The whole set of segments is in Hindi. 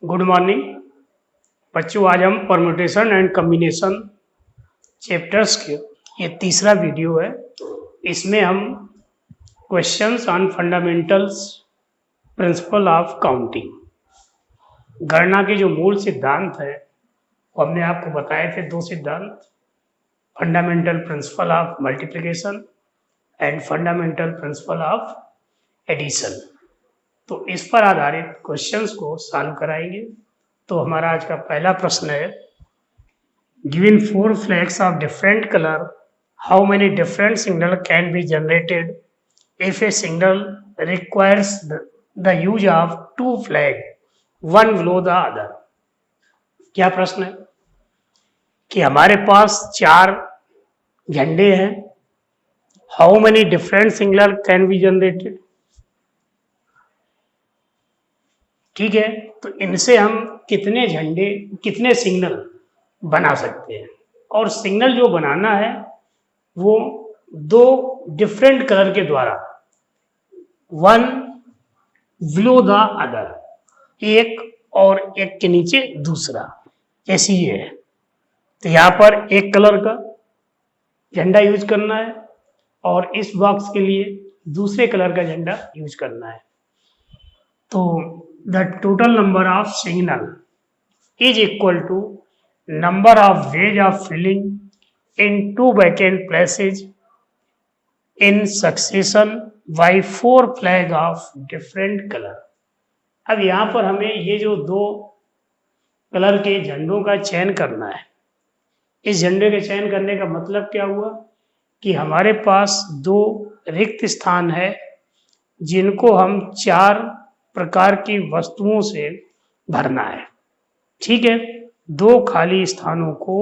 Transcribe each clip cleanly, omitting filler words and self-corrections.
गुड मॉर्निंग बच्चों। आज हम परम्यूटेशन एंड कम्बिनेशन चैप्टर्स के ये तीसरा वीडियो है। इसमें हम questions on fundamentals principle of counting, गणना के जो मूल सिद्धांत है वो हमने आपको बताए थे। दो सिद्धांत, fundamental principle of multiplication and fundamental principle of addition. तो इस पर आधारित क्वेश्चंस को सॉल्व कराएंगे। तो हमारा आज का पहला प्रश्न है, given 4 flags of different color, how many different signal can be generated if a signal requires the use of 2 flag, one below the other। क्या प्रश्न है कि हमारे पास 4 झंडे हैं, how many different signal can be generated. ठीक है, तो इनसे हम कितने झंडे, कितने सिग्नल बना सकते हैं। और सिग्नल जो बनाना है वो 2 डिफरेंट कलर के द्वारा, वन बिलो द अदर, एक और एक के नीचे दूसरा, जैसे ये है। तो यहाँ पर एक कलर का झंडा यूज करना है और इस बॉक्स के लिए दूसरे कलर का झंडा यूज करना है। तो the total number of signal is equal to number of ways of filling in 2 vacant places in succession by 4 flag of different color। अब यहाँ पर हमें ये जो 2 कलर के झंडों का चयन करना है। इस झंडे के चयन करने का मतलब क्या हुआ कि हमारे पास 2 रिक्त स्थान है जिनको हम 4 प्रकार की वस्तुओं से भरना है। ठीक है, 2 खाली स्थानों को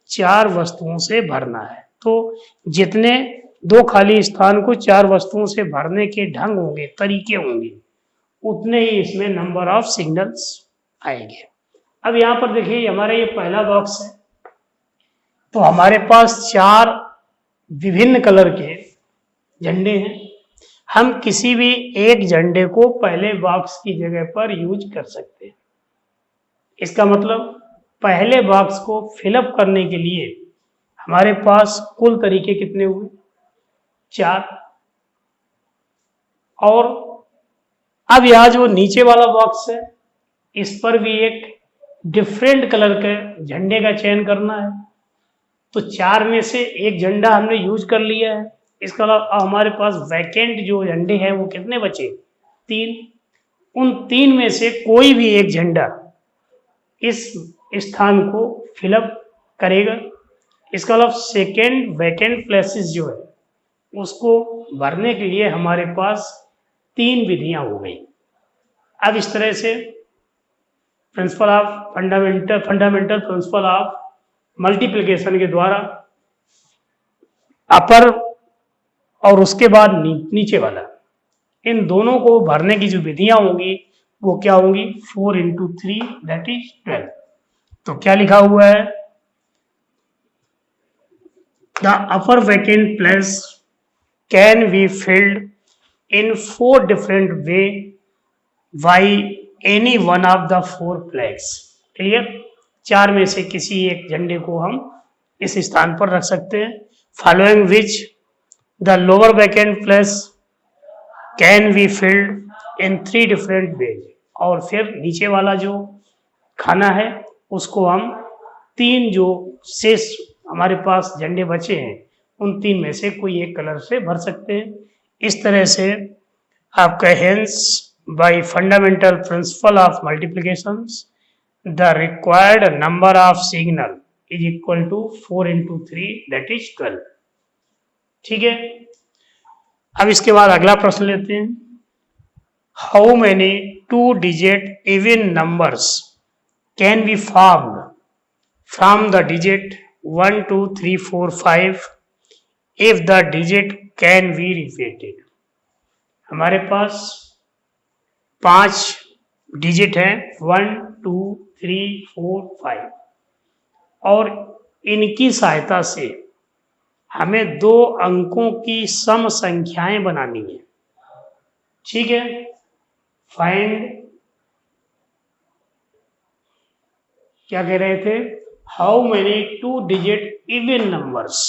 4 वस्तुओं से भरना है। तो जितने 2 खाली स्थान को 4 वस्तुओं से भरने के ढंग होंगे, तरीके होंगे, उतने ही इसमें नंबर ऑफ सिग्नल्स आएंगे। अब यहाँ पर देखिए, हमारा ये पहला बॉक्स है। तो हमारे पास 4 विभिन्न कलर के झंडे हैं। हम किसी भी एक झंडे को पहले बॉक्स की जगह पर यूज कर सकते हैं। इसका मतलब पहले बॉक्स को फिलअप करने के लिए हमारे पास कुल तरीके कितने हुए, 4। और अब यह जो नीचे वाला बॉक्स है, इस पर भी एक डिफरेंट कलर के झंडे का चयन करना है। तो 4 में से एक झंडा हमने यूज कर लिया है। इसके अलावा हमारे पास वैकेंट जो झंडे हैं वो कितने बचे, 3। उन 3 में से कोई भी एक झंडा इस स्थान को फिलअप करेगा। इसके अलावा सेकेंड वैकेंट प्लेसेस जो है उसको भरने के लिए हमारे पास 3 विधियां हो गई। अब इस तरह से principle of fundamental principle of multiplication के द्वारा अपर और उसके बाद नीचे वाला, इन दोनों को भरने की जो विधियां होंगी वो क्या होंगी, 4 into 3 that is 12। तो क्या लिखा हुआ है, the upper vacant place can be filled in 4 different way by any one of the 4 flags. Clear, 4 में से किसी एक झंडे को हम इस स्थान पर रख सकते हैं। Following which the lower vacant place can be filled in 3 different ways। और फिर नीचे वाला जो खाना है उसको हम 3 जो शेष हमारे पास झंडे बचे हैं उन 3 में से कोई एक कलर से भर सकते हैं। इस तरह से आपका hence by fundamental principle of multiplications the required number of signal is equal to 4 into 3 that is 12। ठीक है, अब इसके बाद अगला प्रश्न लेते हैं, how many 2 digit even numbers can be formed from the digit 1 2 3 4 5 if the digit can be repeated. हमारे पास 5 डिजिट हैं, 1 2 3 4 5, और इनकी सहायता से हमें 2 अंकों की सम संख्याएं बनानी है। ठीक है, फाइंड क्या कह रहे थे, how many 2 digit even numbers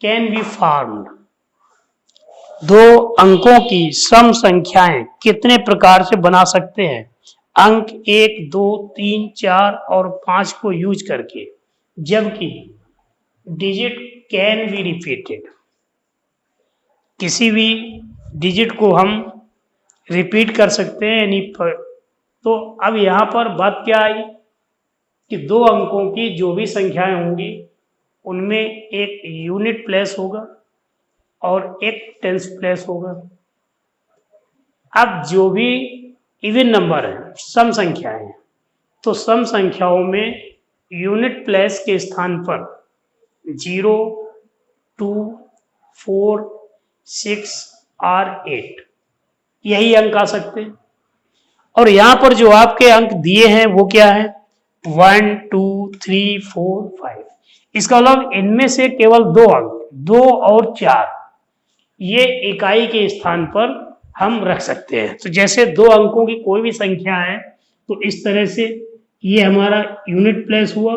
can be formed, 2 अंकों की सम संख्याएं कितने प्रकार से बना सकते हैं अंक 1, 2, 3, 4 और 5 को यूज करके, जबकि डिजिट कैन बी रिपीटेड, किसी भी डिजिट को हम रिपीट कर सकते हैं यानी तो अब यहाँ पर बात क्या आई कि 2 अंकों की जो भी संख्याएं होंगी उनमें एक यूनिट प्लेस होगा और एक टेंस प्लेस होगा। अब जो भी इवन नंबर है, सम संख्याएं हैं, तो सम संख्याओं में यूनिट प्लेस के स्थान पर 0, 2, 4, 6 और 8 यही अंक आ सकते हैं। और यहां पर जो आपके अंक दिए हैं वो क्या है, 1, 2, 3, 4, 5। इसका मतलब इनमें से केवल 2 अंक 2 और 4 ये इकाई के स्थान पर हम रख सकते हैं। तो जैसे 2 अंकों की कोई भी संख्या है तो इस तरह से ये हमारा यूनिट प्लेस हुआ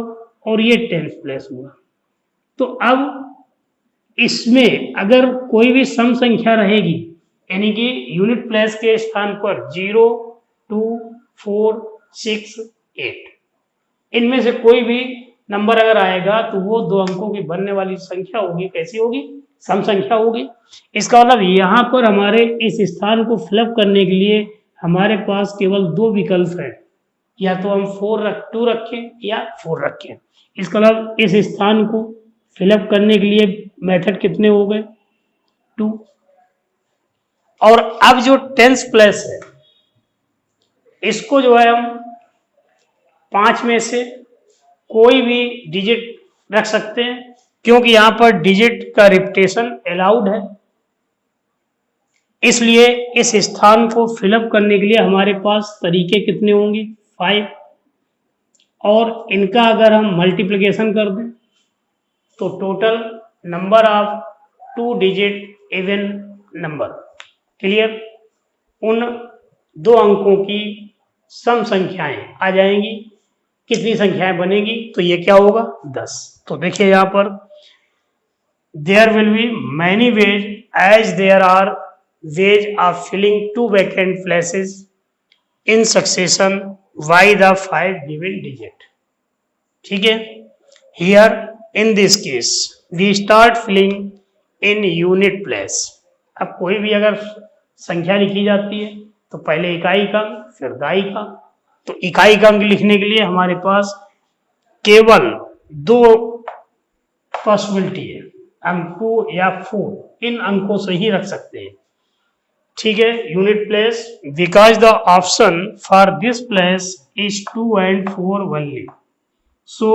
और ये टेंस प्लेस हुआ। तो अब इसमें अगर कोई भी सम संख्या रहेगी यानी कि यूनिट प्लेस के स्थान पर 0, 2, 4, 6, 8 इनमें से कोई भी नंबर अगर आएगा तो वो 2 अंकों की बनने वाली संख्या होगी, कैसी होगी, सम संख्या होगी। इसका मतलब यहाँ पर हमारे इस स्थान को फिलअप करने के लिए हमारे पास केवल 2 विकल्प हैं, या तो हम 2 रखें या 4 रखें। इसका मतलब इस स्थान को फिलअप करने के लिए मेथड कितने हो गए, 2। और अब जो टेंस प्लेस है इसको जो है हम 5 में से कोई भी डिजिट रख सकते हैं, क्योंकि यहां पर डिजिट का रिपीटेशन अलाउड है। इसलिए इस स्थान को फिलअप करने के लिए हमारे पास तरीके कितने होंगे, 5। और इनका अगर हम मल्टीप्लिकेशन कर दें तो total number of 2 digit even number, clear, उन 2 अंकों की सम संख्याएं आ जाएंगी। कितनी संख्याएं बनेगी, तो ये क्या होगा, 10। तो देखिए यहां पर there will be many ways as there are ways of filling 2 vacant places in succession by the 5 given digit. ठीक है, here in this case we start filling in unit place. अब कोई भी अगर संख्या लिखी जाती है तो पहले इकाई का फिर दहाई का। तो इकाई का अंक लिखने के लिए हमारे पास केवल 2 पॉसिबिलिटी है, अंक 2 या 4 इन अंकों से ही रख सकते हैं। ठीक है, unit place, because the option for this place is 2 and 4 only, so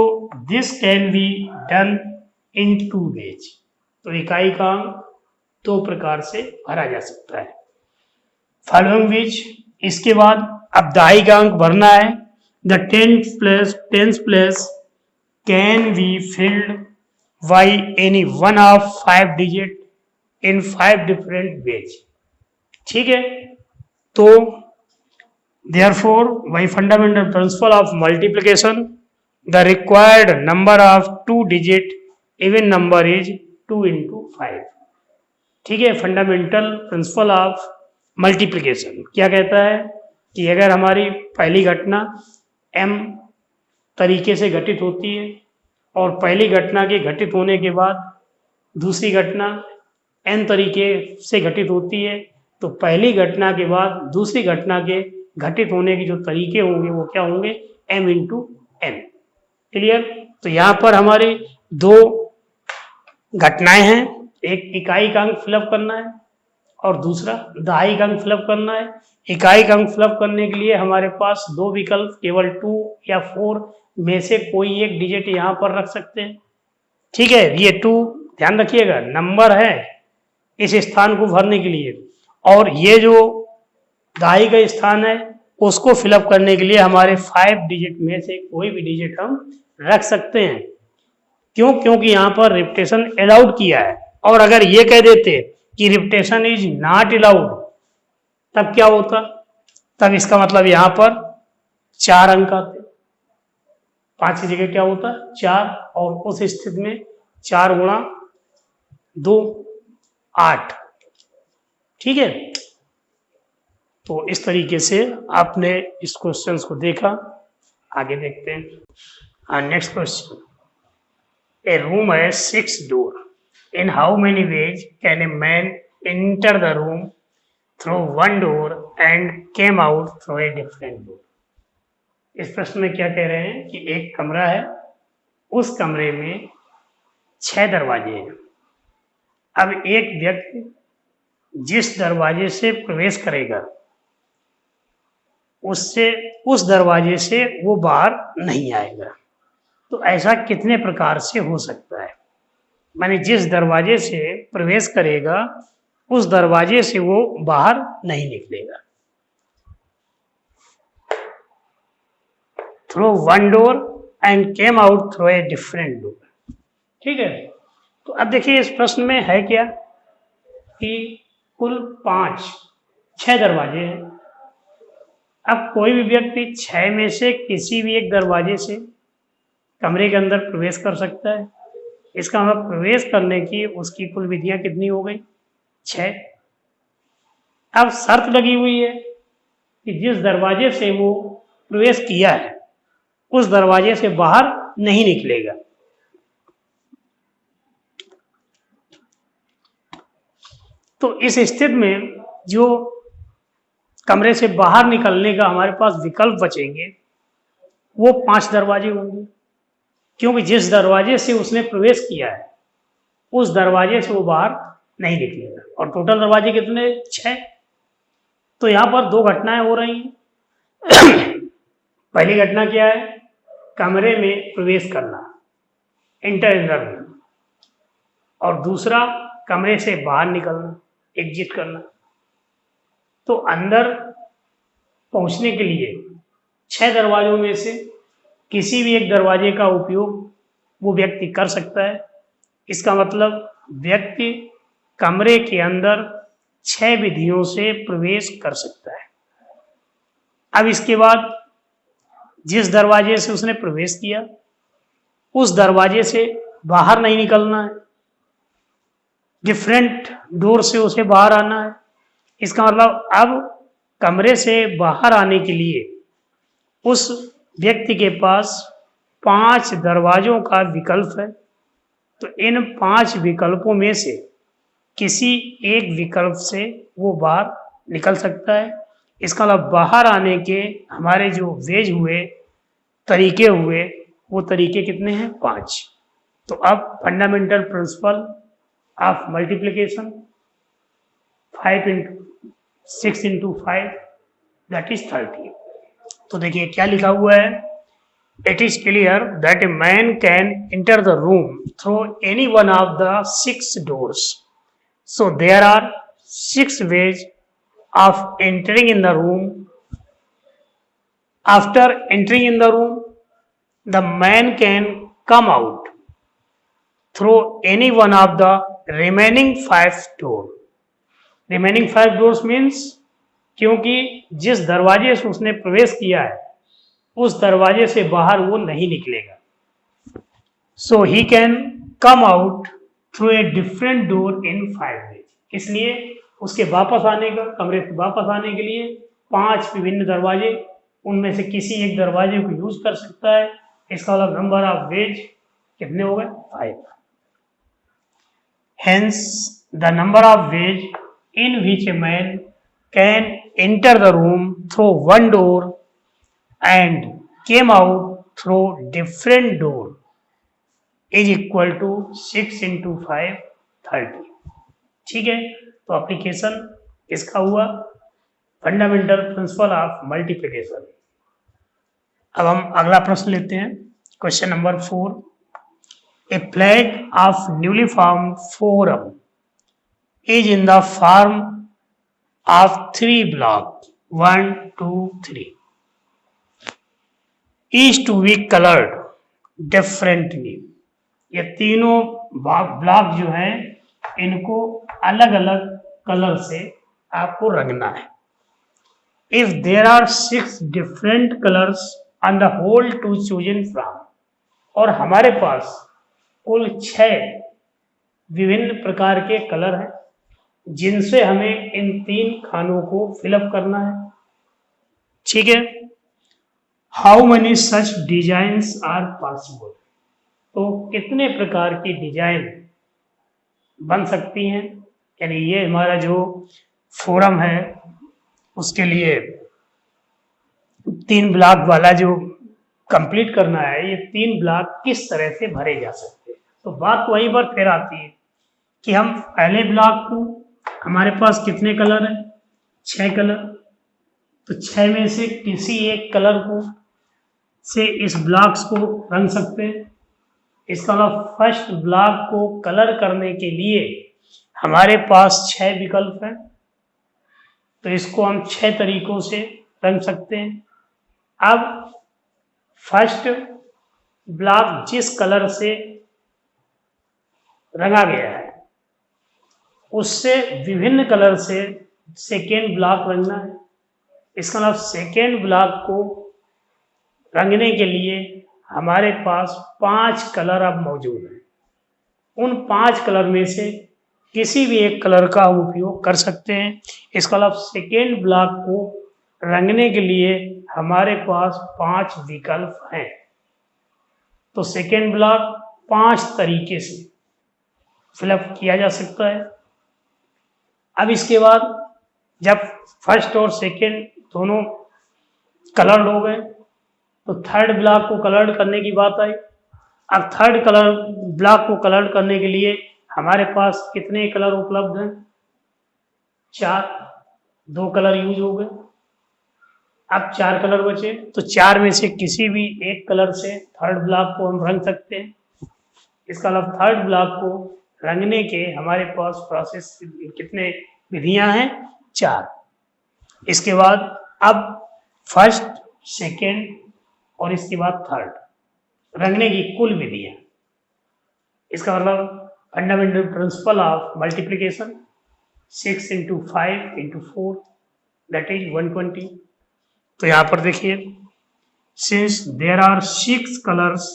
this can be done in 2 ways। तो इकाई का अंक 2 प्रकार से भरा जा सकता है। फॉलोइंग विच, इसके बाद अब दहाई का अंक भरना है। The tens place can be filled by any one of 5 digit in 5 different ways. ठीक है, तो therefore by fundamental principle of multiplication the required number of 2 digit even number is 2 into 5। ठीक है, फंडामेंटल प्रिंसिपल ऑफ मल्टीप्लिकेशन क्या कहता है कि अगर हमारी पहली घटना m तरीके से घटित होती है और पहली घटना के घटित होने के बाद दूसरी घटना n तरीके से घटित होती है, तो पहली घटना के बाद दूसरी घटना के घटित होने के जो तरीके होंगे वो क्या होंगे, m into n। क्लियर, तो यहाँ पर हमारे 2 घटनाएं हैं, एक इकाई का अंक फिलअप करना है और दूसरा दहाई का अंक फिलअप करना है। इकाई का अंक फिलअप करने के लिए हमारे पास 2 विकल्प, केवल 2 या 4 में से कोई एक डिजिट यहाँ पर रख सकते हैं। ठीक है, ये 2 ध्यान रखिएगा नंबर है इस स्थान को भरने के लिए, और ये जो दहाई का स्थान है उसको फिलअप करने के लिए हमारे 5 डिजिट में से कोई भी डिजिट हम रख सकते हैं। क्यों, क्योंकि यहाँ पर रिपीटेशन अलाउड किया है। और अगर ये कह देते कि रिपीटेशन इज नॉट अलाउड तब क्या होता, तब इसका मतलब यहाँ पर 4 अंक आते। 5 की जगह क्या होता है 4, और उस स्थिति में 4 गुणा 2 8। ठीक है, तो इस तरीके से आपने इस क्वेश्चन को देखा। आगे देखते हैं नेक्स्ट क्वेश्चन। ए रूम है 6 door, in how many ways can a man enter the room through one door and came out through a different door. इस प्रश्न में क्या कह रहे हैं कि एक कमरा है, उस कमरे में 6 दरवाजे हैं। अब एक व्यक्ति जिस दरवाजे से प्रवेश करेगा उससे उस दरवाजे से वो बाहर नहीं आएगा। तो ऐसा कितने प्रकार से हो सकता है? माने जिस दरवाजे से प्रवेश करेगा उस दरवाजे से वो बाहर नहीं निकलेगा। Through one door and came out through a different door. ठीक है, तो अब देखिए इस प्रश्न में है क्या कि कुल 6 दरवाजे हैं। अब कोई भी व्यक्ति 6 में से किसी भी एक दरवाजे से कमरे के अंदर प्रवेश कर सकता है। इसका मतलब प्रवेश करने की उसकी कुल विधियां कितनी हो गई 6। अब शर्त लगी हुई है कि जिस दरवाजे से वो प्रवेश किया है उस दरवाजे से बाहर नहीं निकलेगा। तो इस स्थिति में जो कमरे से बाहर निकलने का हमारे पास विकल्प बचेंगे वो 5 दरवाजे होंगे, क्योंकि जिस दरवाजे से उसने प्रवेश किया है उस दरवाजे से वो बाहर नहीं निकलेगा। और टोटल दरवाजे कितने 6। तो यहाँ पर 2 घटनाएं हो रही हैं। पहली घटना क्या है? कमरे में प्रवेश करना, एंटर इन द रूम, और दूसरा कमरे से बाहर निकलना, एग्जिट करना। तो अंदर पहुंचने के लिए 6 दरवाजों में से किसी भी एक दरवाजे का उपयोग वो व्यक्ति कर सकता है। इसका मतलब व्यक्ति कमरे के अंदर 6 विधियों से प्रवेश कर सकता है। अब इसके बाद जिस दरवाजे से उसने प्रवेश किया उस दरवाजे से बाहर नहीं निकलना है, डिफरेंट डोर से उसे बाहर आना है। इसका मतलब अब कमरे से बाहर आने के लिए उस व्यक्ति के पास 5 दरवाजों का विकल्प है। तो इन 5 विकल्पों में से किसी एक विकल्प से वो बाहर निकल सकता है। इसका मतलब बाहर आने के हमारे जो वेज हुए, तरीके हुए, वो तरीके कितने हैं 5। तो अब fundamental principle of multiplication 6 into 5 that is 30। तो देखिए क्या लिखा हुआ है, it is clear that a man can enter the room through any one of the 6 doors. So there are 6 ways of entering in the room. After entering in the room, the man can come out through any one of the remaining 5 doors. Remaining 5 doors means क्योंकि जिस दरवाजे से उसने प्रवेश किया है उस दरवाजे से बाहर वो नहीं निकलेगा। So he can come out through a different door in 5 ways. इसलिए उसके वापस आने का, कमरे से वापस आने के लिए 5 विभिन्न दरवाजे, उनमें से किसी एक दरवाजे को यूज कर सकता है। इसका मतलब नंबर ऑफ वेज कितने हो गए 5। Hence the number of ways in which a man can enter the room through one door and came out through different door is equal to 6 into 5 30। ठीक है, तो एप्लीकेशन इसका हुआ फंडामेंटल प्रिंसिपल ऑफ मल्टीप्लिकेशन। अब हम अगला प्रश्न लेते हैं, question number 4। A flag of newly formed forum is in the form of 3 blocks 1 2 3 is to be colored differently। ये तीनों ब्लॉक जो हैं इनको अलग अलग कलर से आपको रंगना है। If there are 6 different colors on the whole to choose from, और हमारे पास कुल 6 विभिन्न प्रकार के कलर हैं जिनसे हमें इन 3 खानों को फिलअप करना है। ठीक है, how many such designs are possible, तो कितने प्रकार की डिजाइन बन सकती हैं। यानी ये हमारा जो फोरम है उसके लिए 3 ब्लॉक वाला जो कंप्लीट करना है, ये 3 ब्लॉक किस तरह से भरे जा सकते हैं। तो बात वहीं पर फिर आती है कि हम पहले ब्लॉक को, हमारे पास कितने कलर हैं, 6 कलर, तो 6 में से किसी एक कलर को से इस ब्लॉक्स को रंग सकते हैं। इसका मतलब फर्स्ट ब्लॉक को कलर करने के लिए हमारे पास 6 विकल्प हैं, तो इसको हम 6 तरीकों से रंग सकते हैं। अब फर्स्ट ब्लॉक जिस कलर से रंगा गया है उससे विभिन्न कलर से सेकेंड ब्लॉक रंगना है। इसका मतलब सेकेंड ब्लॉक को रंगने के लिए हमारे पास 5 कलर अब मौजूद हैं। उन 5 कलर में से किसी भी एक कलर का हम उपयोग कर सकते हैं। इसका मतलब सेकेंड ब्लॉक को रंगने के लिए हमारे पास 5 विकल्प हैं। तो सेकेंड ब्लॉक 5 तरीके से फिलअप किया जा सकता है। अब इसके बाद जब फर्स्ट और सेकेंड दोनों कलर्ड हो गए तो थर्ड ब्लॉक को कलर्ड करने की बात आई। अब थर्ड कलर ब्लॉक को कलर्ड करने के लिए हमारे पास कितने कलर उपलब्ध हैं, 4, 2 कलर यूज हो गए। अब 4 कलर बचे, तो 4 में से किसी भी एक कलर से थर्ड ब्लॉक को हम रंग सकते हैं। इसका मतलब थर्ड ब्लॉक को रंगने के हमारे पास प्रोसेस कितने विधियां हैं, 4। इसके बाद अब फर्स्ट, सेकेंड और इसके बाद थर्ड रंगने की कुल विधियां। इसका मतलब fundamental principle of multiplication, 6 × 5 × 4 that is 120। तो यहाँ पर देखिए, since there are 6 colours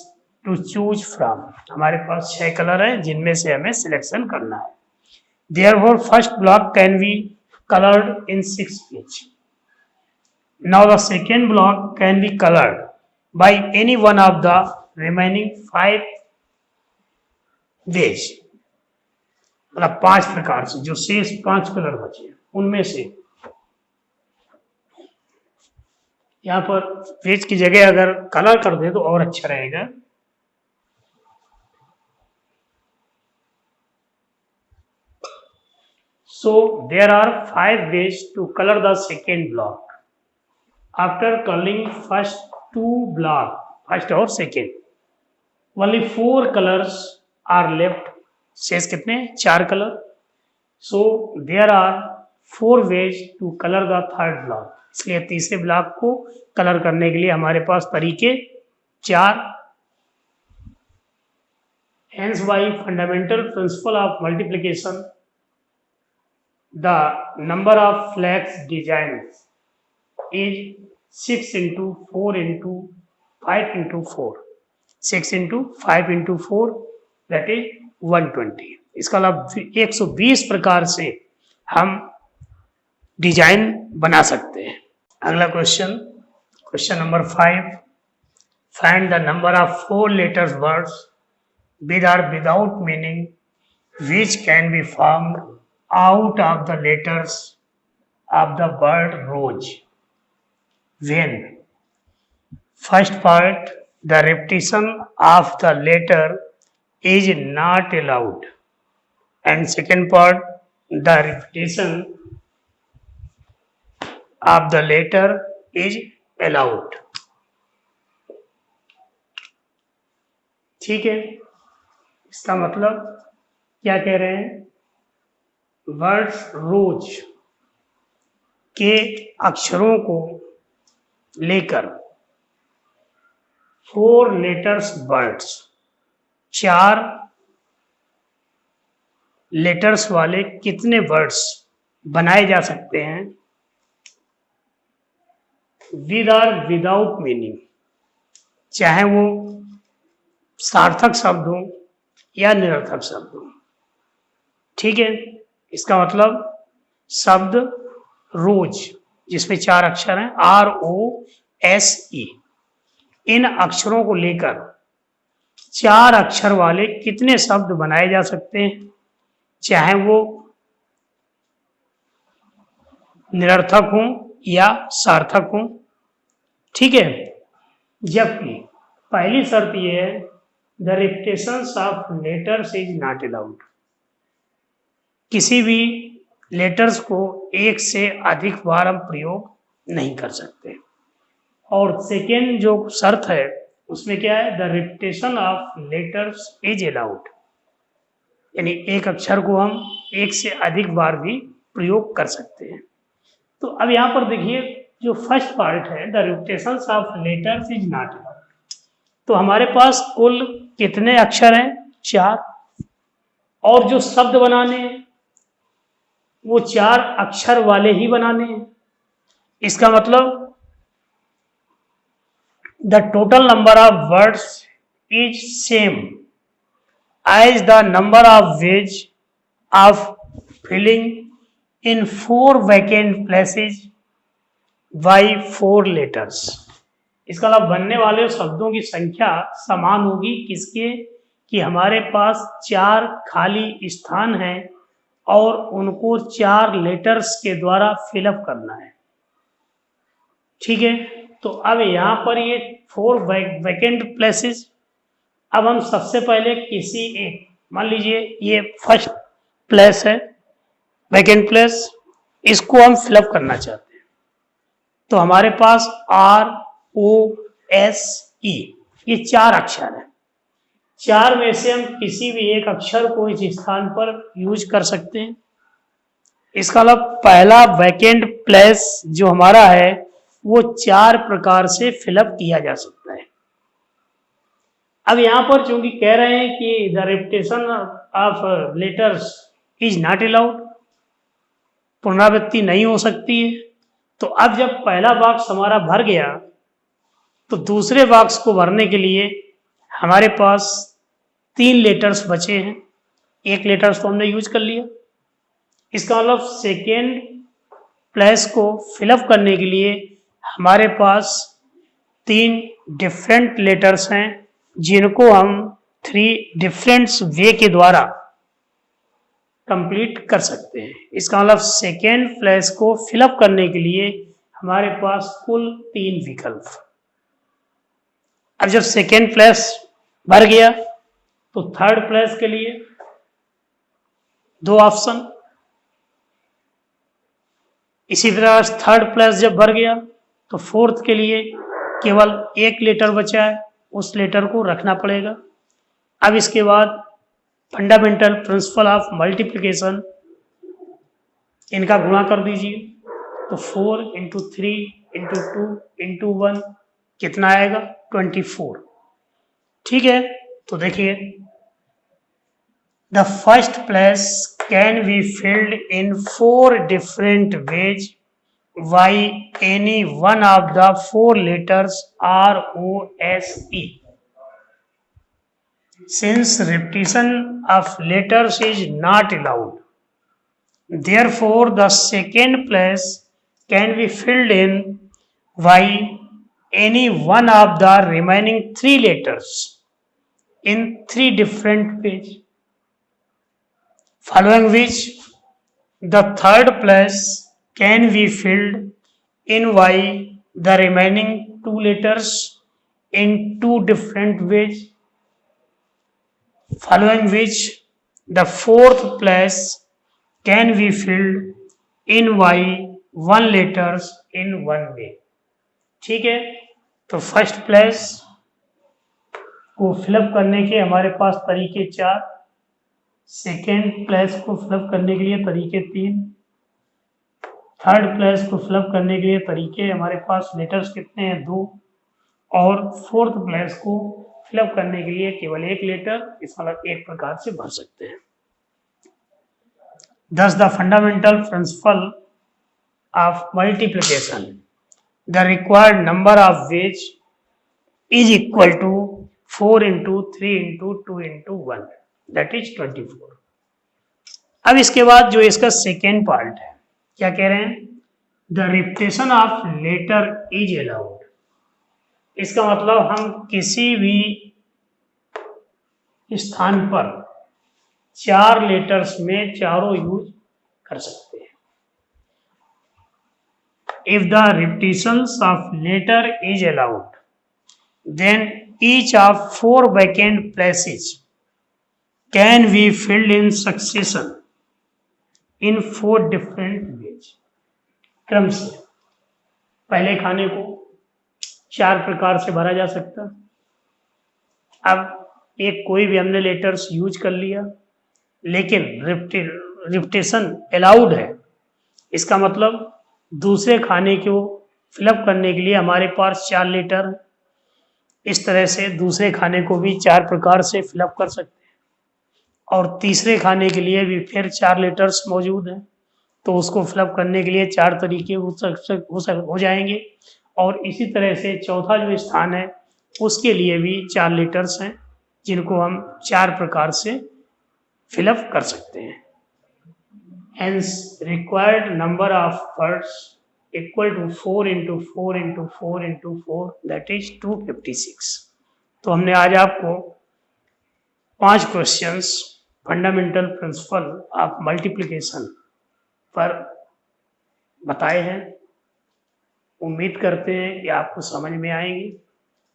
to choose from, हमारे पास 6 कलर हैं जिनमें से हमें सिलेक्शन करना है। Therefore first block can be colored in 6 ways. Now the second block can be colored by any one of the remaining 5 ways. मतलब 5 प्रकार से, जो शेष 5 कलर बचे उनमें से। यहाँ पर वेज की जगह अगर कलर कर दे तो और अच्छा रहेगा। So there are 5 ways to color the second block. After coloring first 2 block, first और second, only 4 colors are left. शेष कितने, 4 colour. So there are 4 ways to color the third block. इसलिए तीसरे ब्लॉक को कलर करने के लिए हमारे पास तरीके 4। Hence by fundamental principle of multiplication, the number of flags designs is 6 × 4 × 5 × 4, 6 × 5 × 4 that is 120। इसका मतलब 120 प्रकार से हम डिजाइन बना सकते हैं। अगला question, question number 5, find the number of 4 letters words with or without meaning which can be formed out of the letters of the word rose when first part the repetition of the letter is not allowed and second part the repetition of the letter is allowed। ठीक है, इसका मतलब क्या कह रहे हैं, वर्ड्स रोज के अक्षरों को लेकर 4 लेटर्स वर्ड्स, 4 लेटर्स वाले कितने वर्ड्स बनाए जा सकते हैं विद और विदाउट मीनिंग, चाहे वो सार्थक शब्द हो या निरर्थक शब्द हो। ठीक है, इसका मतलब शब्द रोज, जिसमें 4 अक्षर हैं ROSE, इन अक्षरों को लेकर 4 अक्षर वाले कितने शब्द बनाए जा सकते हैं, चाहे वो निरर्थक हों या सार्थक हों। ठीक है, जबकि पहली शर्त यह है, the repetitions of letters is not allowed, किसी भी लेटर्स को एक से अधिक बार हम प्रयोग नहीं कर सकते। और सेकेंड जो शर्त है उसमें क्या है, the repetition of letters is allowed, यानी एक अक्षर को हम एक से अधिक बार भी प्रयोग कर सकते हैं। तो अब यहाँ पर देखिए, जो फर्स्ट पार्ट है, the repetition of letters is not allowed, तो हमारे पास कुल कितने अक्षर हैं, 4, और जो शब्द बनाने हैं वो 4 अक्षर वाले ही बनाने हैं। इसका मतलब the total number of words is same as the number of ways of filling in 4 vacant places by 4 letters. इसका मतलब बनने वाले शब्दों की संख्या समान होगी, किसके, कि हमारे पास 4 खाली स्थान हैं और उनको 4 लेटर्स के द्वारा फिलअप करना है। ठीक है, तो अब यहाँ पर ये 4 वैकेंट प्लेसेस, अब हम सबसे पहले किसी एक, मान लीजिए ये फर्स्ट प्लेस है, वैकेंट प्लेस, इसको हम फिलअप करना चाहते हैं। तो हमारे पास ROSE, ये 4 अक्षर है, 4 में से हम किसी भी एक अक्षर को इस स्थान पर यूज कर सकते हैं। इसका मतलब पहला वैकेंट प्लेस जो हमारा है वो 4 प्रकार से फिलअप किया जा सकता है। अब यहां पर चूंकि कह रहे हैं कि the repetition of letters is not allowed, पुनरावृत्ति नहीं हो सकती है, तो अब जब पहला बॉक्स हमारा भर गया तो दूसरे बॉक्स को भरने के लिए हमारे पास 3 लेटर्स बचे हैं। एक लेटर्स तो हमने यूज कर लिया, इसका मतलब सेकेंड प्लेस को फिलअप करने के लिए हमारे पास 3 डिफरेंट लेटर्स हैं, जिनको हम 3 डिफरेंट वे के द्वारा कंप्लीट कर सकते हैं। इसका मतलब सेकेंड प्लेस को फिलअप करने के लिए हमारे पास कुल 3 विकल्प। अब जब सेकेंड प्लेस भर गया तो थर्ड प्लेस के लिए 2 ऑप्शन, इसी तरह थर्ड प्लेस जब भर गया तो फोर्थ के लिए केवल एक लेटर बचा है, उस लेटर को रखना पड़ेगा। अब इसके बाद फंडामेंटल प्रिंसिपल ऑफ मल्टीप्लिकेशन, इनका गुणा कर दीजिए, तो 4 × 3 × 2 × 1 कितना आएगा, 24। ठीक है, तो देखिए, the first place can be filled in 4 different ways by any one of the 4 letters ROSE. Since repetition of letters is not allowed, therefore the second place can be filled in by any one of the remaining 3 letters in 3 different ways, following which the third place can be filled in by the remaining 2 letters in 2 different ways, following which the fourth place can be filled in by 1 letters in 1 way. ठीक है, तो फर्स्ट प्लेस को फिलअप करने के हमारे पास तरीके 4, सेकेंड प्लेस को फिलअप करने के लिए तरीके 3, थर्ड प्लेस को फिलअप करने के लिए तरीके हमारे पास लेटर्स कितने हैं, 2, और फोर्थ प्लेस को फिलअप करने के लिए केवल एक लेटर, इस मतलब एक प्रकार से भर सकते हैं। Thus the fundamental principle of multiplication, the required number of ways is equal to 4 into 3 into 2 into 1 that is 24। अब इसके बाद जो इसका सेकेंड पार्ट है, क्या कह रहे हैं, the repetition of letter is allowed. इसका मतलब हम किसी भी स्थान पर 4 लेटर्स में चारों यूज कर सकते हैं। If the repetitions of letter is allowed then each of 4 vacant places can be filled in succession in 4 different ways। क्रम से पहले खाने को 4 प्रकार से भरा जा सकता। अब एक कोई भी हमने लेटर्स यूज कर लिया, लेकिन रिपीटेशन अलाउड है, इसका मतलब दूसरे खाने को फिलअप करने के लिए हमारे पास 4 लेटर है। इस तरह से दूसरे खाने को भी 4 प्रकार से फिलअप कर सकते हैं, और तीसरे खाने के लिए भी फिर 4 लेटर्स मौजूद हैं, तो उसको फिलअप करने के लिए 4 तरीके हो जाएंगे। और इसी तरह से चौथा जो स्थान है उसके लिए भी 4 लेटर्स हैं, जिनको हम 4 प्रकार से फिलअप कर सकते हैं। Hence, required number of words equal to 4 into 4 into 4 into 4 that is 256। तो हमने आज आपको 5 questions fundamental principle of multiplication पर बताए हैं। उम्मीद करते हैं कि आपको समझ में आएंगे,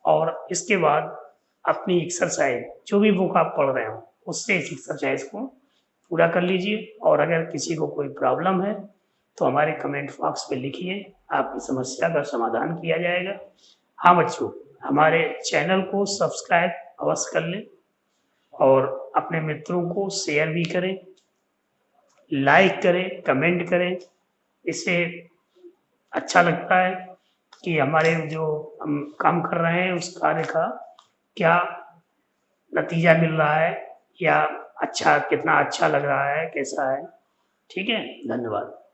और इसके बाद अपनी एक्सरसाइज जो भी बुक आप पढ़ रहे हो उससे इस एक्सरसाइज को पूरा कर लीजिए। और अगर किसी को कोई प्रॉब्लम है तो हमारे कमेंट बॉक्स पे लिखिए, आपकी समस्या का समाधान किया जाएगा। हाँ बच्चों, हमारे चैनल को सब्सक्राइब अवश्य कर लें और अपने मित्रों को शेयर भी करें, लाइक करें, कमेंट करें। इससे अच्छा लगता है कि हमारे जो हम काम कर रहे हैं उस कार्य का क्या नतीजा मिल रहा है, या अच्छा कितना अच्छा लग रहा है, कैसा है। ठीक है, धन्यवाद।